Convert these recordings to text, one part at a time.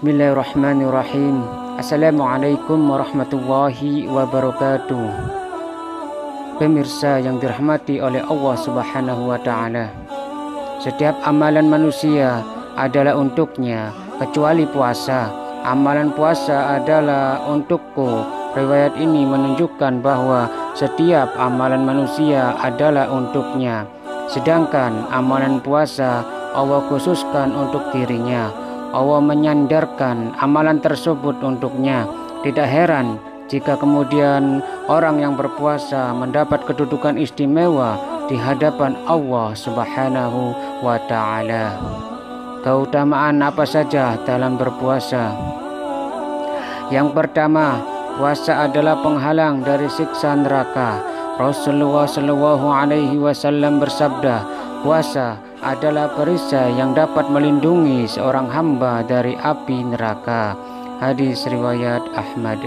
Bismillahirrahmanirrahim. Assalamualaikum warahmatullahi wabarakatuh. Pemirsa yang dirahmati oleh Allah Subhanahu wa Ta'ala, setiap amalan manusia adalah untuknya kecuali puasa. Amalan puasa adalah untukku. Riwayat ini menunjukkan bahwa setiap amalan manusia adalah untuknya, sedangkan amalan puasa Allah khususkan untuk dirinya. Allah menyandarkan amalan tersebut untuknya. Tidak heran jika kemudian orang yang berpuasa mendapat kedudukan istimewa di hadapan Allah Subhanahu wa Ta'ala. Keutamaan apa saja dalam berpuasa? Yang pertama, puasa adalah penghalang dari siksa neraka. Rasulullah Shallallahu Alaihi Wasallam bersabda, puasa adalah perisai yang dapat melindungi seorang hamba dari api neraka. Hadis riwayat Ahmad.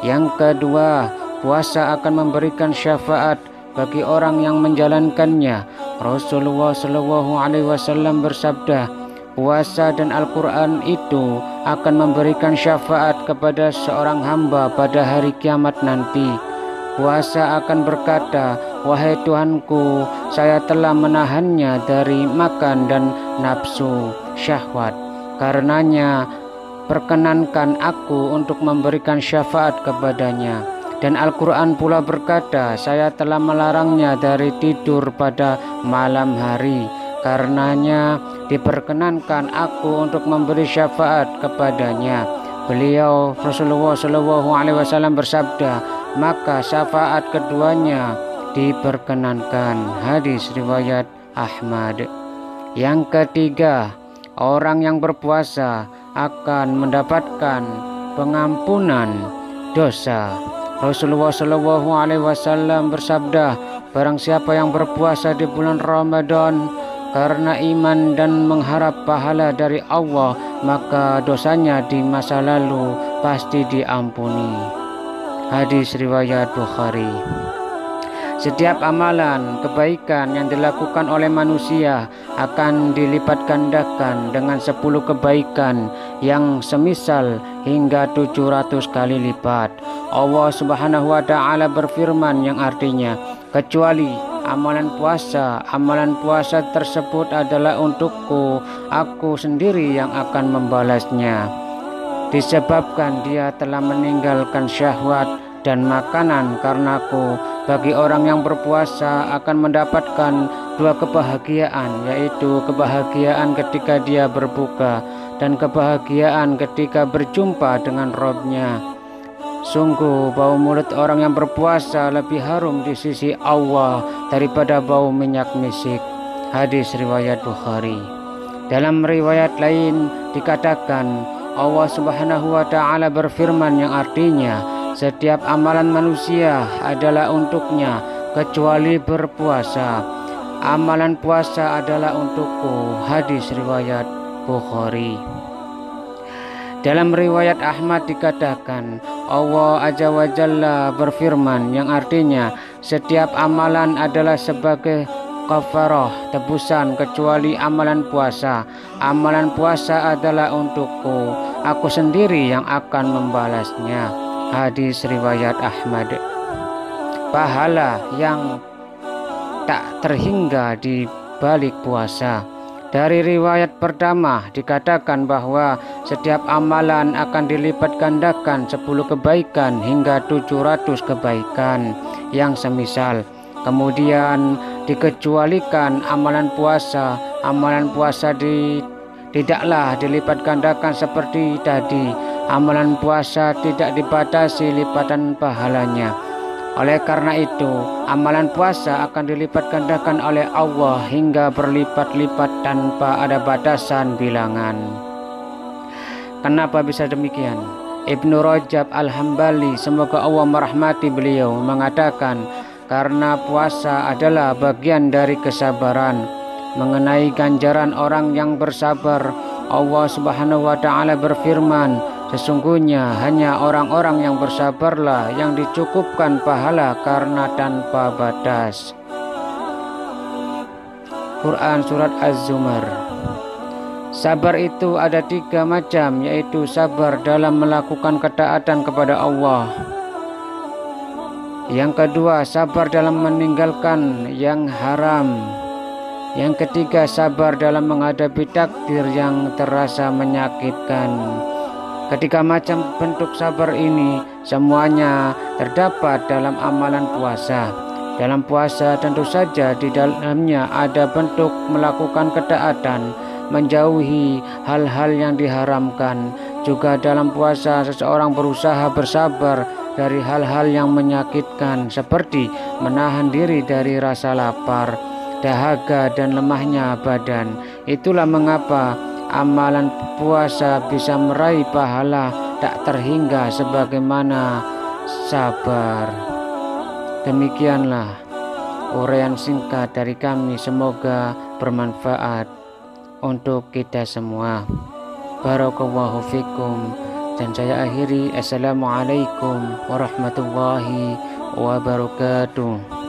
Yang kedua, puasa akan memberikan syafaat bagi orang yang menjalankannya. Rasulullah Shallallahu Alaihi Wasallam bersabda, puasa dan Al-Quran itu akan memberikan syafaat kepada seorang hamba pada hari kiamat nanti. Puasa akan berkata, wahai Tuhanku, saya telah menahannya dari makan dan nafsu syahwat. Karenanya, perkenankan aku untuk memberikan syafaat kepadanya. Dan Al-Quran pula berkata, saya telah melarangnya dari tidur pada malam hari. Karenanya, diperkenankan aku untuk memberi syafaat kepadanya. Beliau Rasulullah Shallallahu Alaihi Wasallam bersabda, maka syafaat keduanya diperkenankan. Hadis riwayat Ahmad. Yang ketiga, orang yang berpuasa akan mendapatkan pengampunan dosa. Rasulullah Shallallahu Alaihi Wasallam bersabda, barang siapa yang berpuasa di bulan Ramadan karena iman dan mengharap pahala dari Allah, maka dosanya di masa lalu pasti diampuni. Hadis riwayat Bukhari. Setiap amalan kebaikan yang dilakukan oleh manusia akan dilipat gandakan dengan 10 kebaikan yang semisal hingga 700 kali lipat. Allah Subhanahu wa Ta'ala berfirman yang artinya, kecuali amalan puasa tersebut adalah untukku, aku sendiri yang akan membalasnya. Disebabkan dia telah meninggalkan syahwat dan makanan karenaku. Bagi orang yang berpuasa akan mendapatkan 2 kebahagiaan, yaitu kebahagiaan ketika dia berbuka dan kebahagiaan ketika berjumpa dengan Rabb-Nya. Sungguh bau mulut orang yang berpuasa lebih harum di sisi Allah daripada bau minyak misik. Hadis riwayat Bukhari. Dalam riwayat lain dikatakan, Allah Subhanahu wa Ta'ala berfirman yang artinya, setiap amalan manusia adalah untuknya kecuali berpuasa. Amalan puasa adalah untukku. Hadis riwayat Bukhari. Dalam riwayat Ahmad dikatakan, Allah Azza wa Jalla berfirman yang artinya, setiap amalan adalah sebagai kafarah, tebusan, kecuali amalan puasa. Amalan puasa adalah untukku, aku sendiri yang akan membalasnya. Hadis riwayat Ahmad. Pahala yang tak terhingga di balik puasa. Dari riwayat pertama dikatakan bahwa setiap amalan akan dilipat gandakan 10 kebaikan hingga 700 kebaikan yang semisal. Kemudian dikecualikan amalan puasa. Amalan puasa tidaklah dilipat gandakan seperti tadi. Amalan puasa tidak dibatasi lipatan pahalanya. Oleh karena itu, amalan puasa akan dilipat gandakan oleh Allah hingga berlipat-lipat tanpa ada batasan bilangan. Kenapa bisa demikian? Ibnu Rajab Al-Hambali, semoga Allah merahmati beliau, mengatakan karena puasa adalah bagian dari kesabaran. Mengenai ganjaran orang yang bersabar, Allah Subhanahu wa Ta'ala berfirman, sesungguhnya hanya orang-orang yang bersabarlah yang dicukupkan pahala karena tanpa batas. Quran Surat Az-Zumar. Sabar itu ada 3 macam, yaitu sabar dalam melakukan ketaatan kepada Allah. Yang kedua, sabar dalam meninggalkan yang haram. Yang ketiga, sabar dalam menghadapi takdir yang terasa menyakitkan. Ketiga macam bentuk sabar ini semuanya terdapat dalam amalan puasa. Dalam puasa tentu saja di dalamnya ada bentuk melakukan ketaatan, menjauhi hal-hal yang diharamkan. Juga dalam puasa seseorang berusaha bersabar dari hal-hal yang menyakitkan, seperti menahan diri dari rasa lapar, dahaga, dan lemahnya badan. Itulah mengapa amalan puasa bisa meraih pahala tak terhingga sebagaimana sabar. Demikianlah uraian singkat dari kami, semoga bermanfaat untuk kita semua. Barakallahu fikum. Dan saya akhiri, assalamualaikum warahmatullahi wabarakatuh.